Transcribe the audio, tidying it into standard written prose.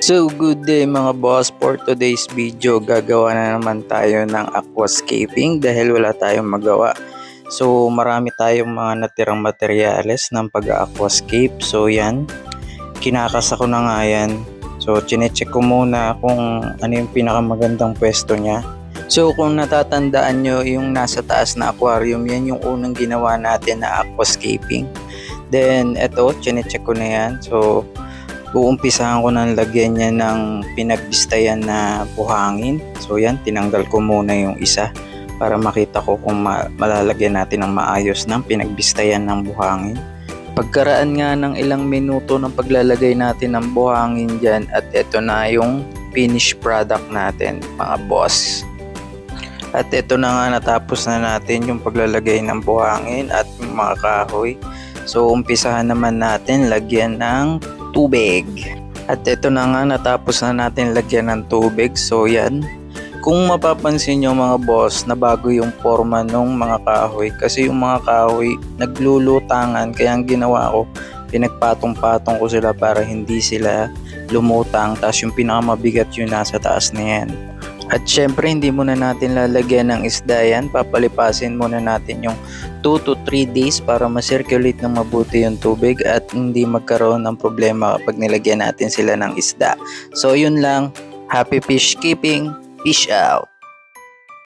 So good day mga boss, for today's video gagawa na naman tayo ng aquascaping dahil wala tayong magawa. So marami tayong mga natirang materyales ng pag-aquascape. So yan, kinakasa ko na nga yan. So chinecheck ko muna kung ano yung pinakamagandang pwesto niya. So kung natatandaan nyo, yung nasa taas na aquarium, yan yung unang ginawa natin na aquascaping. Then eto, chinecheck ko na yan. So uumpisahan ko ng lagyan niya ng pinagbistayan na buhangin. So yan, tinanggal ko muna yung isa para makita ko kung malalagyan natin ng maayos ng pinagbistayan ng buhangin. Pagkaraan nga ng ilang minuto ng paglalagay natin ng buhangin dyan, at ito na yung finished product natin mga boss. At ito na nga, natapos na natin yung paglalagay ng buhangin at mga kahoy. So umpisahan naman natin lagyan ng tubig. At ito na nga, natapos na natin lagyan ng tubig. So yan, kung mapapansin nyo mga boss, na bago yung forma ng mga kahoy kasi yung mga kahoy naglulutangan, kaya ang ginawa ko, pinagpatong-patong ko sila para hindi sila lumutang, tapos yung pinakamabigat yung nasa taas na yan. At syempre hindi muna natin lalagyan ng isda yan, papalipasin muna natin yung 2 to 3 days para ma-circulate ng mabuti yung tubig at hindi magkaroon ng problema kapag nilagyan natin sila ng isda. So yun lang, happy fish keeping, fish out!